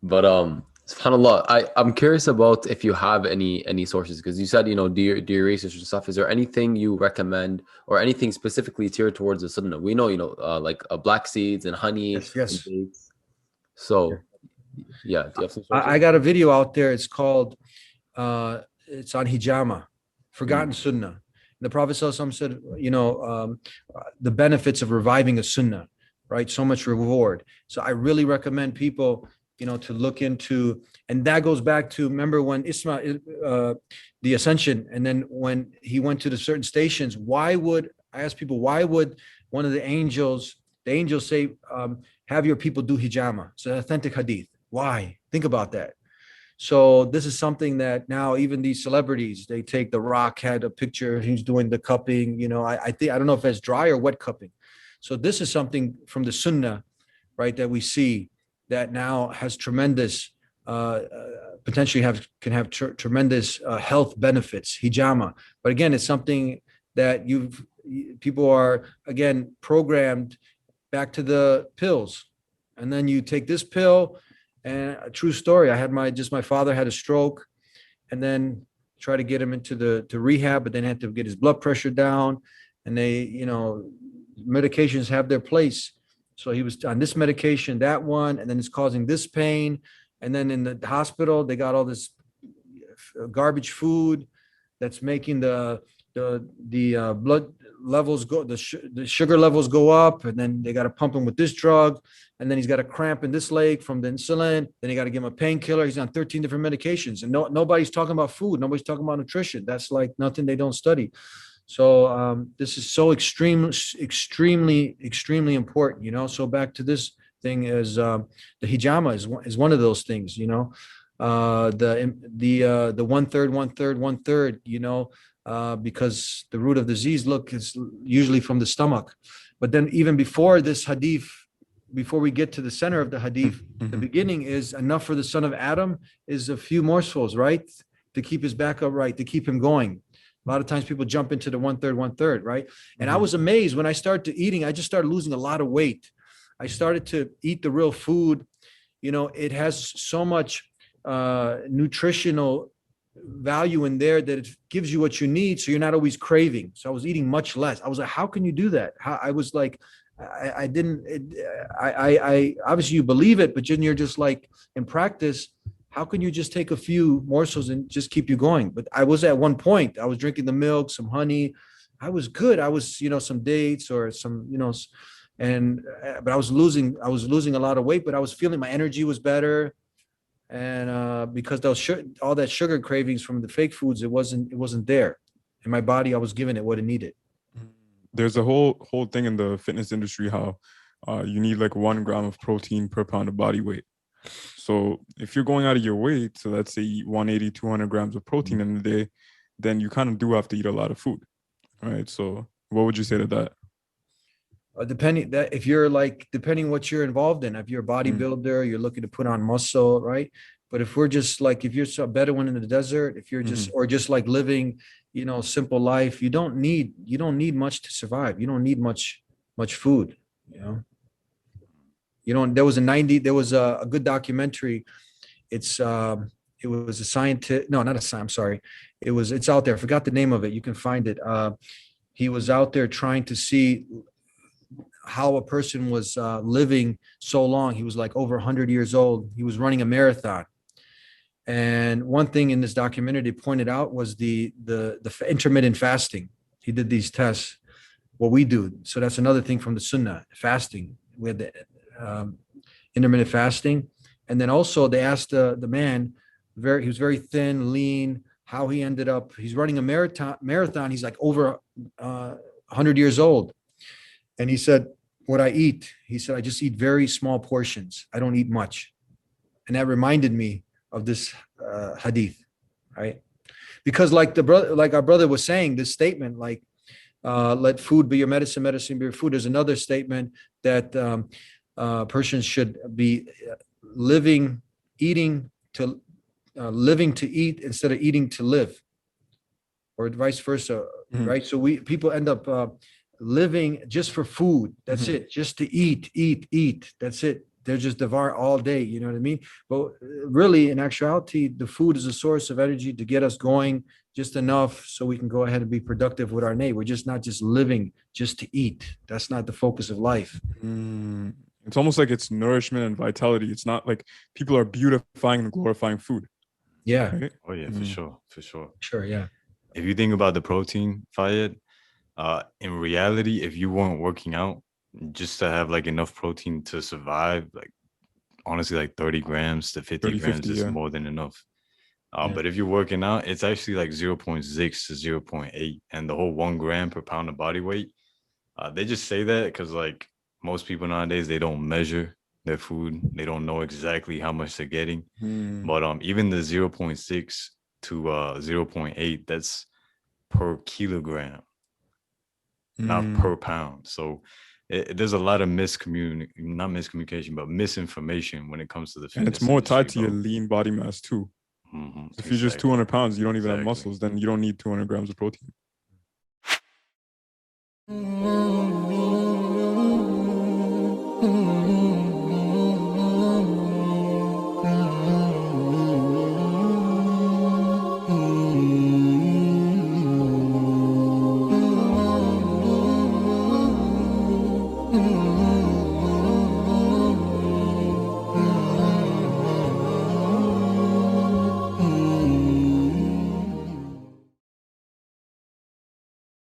But subhanallah, I'm curious about if you have any sources, because you said, do your research and stuff. Is there anything you recommend or anything specifically tailored towards the sunnah? We know, like black seeds and honey Yes, and yes. dates. So yeah, do you have some I sources? got a video out there. It's called it's on hijama, Mm, forgotten sunnah. The Prophet ﷺ said, the benefits of reviving a sunnah, right? So much reward. So I really recommend people, to look into, and that goes back to, remember when the ascension, and then when he went to the certain stations, I ask people, why would one of the angels say, have your people do hijama? It's an authentic hadith. Why? Think about that. So this is something that now even these celebrities, they take. The Rock had a picture, he's doing the cupping. I think, I don't know if that's dry or wet cupping. So this is something from the Sunnah, right, that we see that now has tremendous, potentially can have tremendous health benefits. Hijama, but again, it's something that people are again programmed back to the pills, and then you take this pill. And a true story, I had my father had a stroke, and then try to get him into the to rehab, but then had to get his blood pressure down. And medications have their place. So he was on this medication, that one, and then it's causing this pain. And then in the hospital, they got all this garbage food that's making the blood levels go, the sugar levels go up, and then they got to pump him with this drug, and then he's got a cramp in this leg from the insulin. Then you got to give him a painkiller. He's on 13 different medications, and nobody's talking about food. Nobody's talking about nutrition. That's like nothing they don't study. So this is so extremely important. So back to this thing is the hijama is one of those things. The one third, one third, one third. Because the root of the disease, look, is usually from the stomach. But then even before this hadith, before we get to the center of the hadith, the Mhm. beginning is enough for the son of Adam is a few morsels, right? To keep his back upright, to keep him going. A lot of times people jump into the one third, right? And I Mhm. was amazed when I started eating, I just started losing a lot of weight. I started to eat the real food. It has so much nutritional value in there that it gives you what you need, so you're not always craving. So I was eating much less. I was like, how can you do that? I was like, I didn't I obviously you believe it, but then you're just like, in practice, how can you just take a few morsels and just keep you going? But I was, at one point I was drinking the milk, some honey. I was good. I was, some dates or some, and but I was losing a lot of weight, but I was feeling my energy was better. And because all that sugar cravings from the fake foods, it wasn't there in my body. I was giving it what it needed. There's a whole thing in the fitness industry how you need like 1 gram of protein per pound of body weight. So if you're going out of your way to, let's say, eat 180, 200 grams of protein in a day, then you kind of do have to eat a lot of food, right? So what would you say to that? Depending that if you're like depending what you're involved in, if you're a Mm, bodybuilder, you're looking to put on muscle, right? But if we're just like, if you're a Bedouin in the desert, if you're just, mhm, or just like living, simple life, you don't need much to survive. You don't need much food. You know, there was a good documentary. It's it was a scientist. No, not a science. I'm sorry. It's out there. I forgot the name of it. You can find it. He was out there trying to see how a person was living so long. He was like over 100 years old. He was running a marathon. And one thing in this documentary they pointed out was the intermittent fasting. He did these tests, what we do. So that's another thing from the Sunnah, fasting. We had the um, intermittent fasting. And then also they asked the man, he was very thin, lean, how he ended up, he's running a marathon. He's like over 100 years old. And he said, what I eat, he said, I just eat very small portions. I don't eat much. And that reminded me of this hadith, right? Because like our brother was saying, this statement, like, let food be your medicine, medicine be your food. There's another statement that persons should be living, eating to living to eat instead of eating to live, or vice versa, mhm, right? So people end up living just for food. That's mhm. it, just to eat, eat, eat. That's it. they're just devour all day. You know what I mean? But really, in actuality, the food is a source of energy to get us going just enough so we can go ahead and be productive with our day. We're just not just living just to eat. That's not the focus of life. Mm. It's almost like it's nourishment and vitality. It's not like people are beautifying and glorifying food. Yeah. Right? Oh yeah, for sure, for sure. Sure. Yeah. If you think about the protein, Fayed, in reality, if you weren't working out, just to have like enough protein to survive, like honestly, like 30 grams to 50 30, grams 50, is yeah. more than enough. Yeah. But if you're working out, it's actually like 0.6 to 0.8, and the whole 1 gram per pound of body weight. They just say that because like most people nowadays, they don't measure their food. They don't know exactly how much they're getting. Mm. But even the 0.6 to 0.8, that's per kilogram, not Mm. per pound. So there's a lot of not miscommunication, but misinformation when it comes to the And it's fitness more industry, tied to your bro. lean body mass too. If you're just Exactly. 200 pounds, you don't even have Exactly. muscles, then you don't need 200 grams of protein.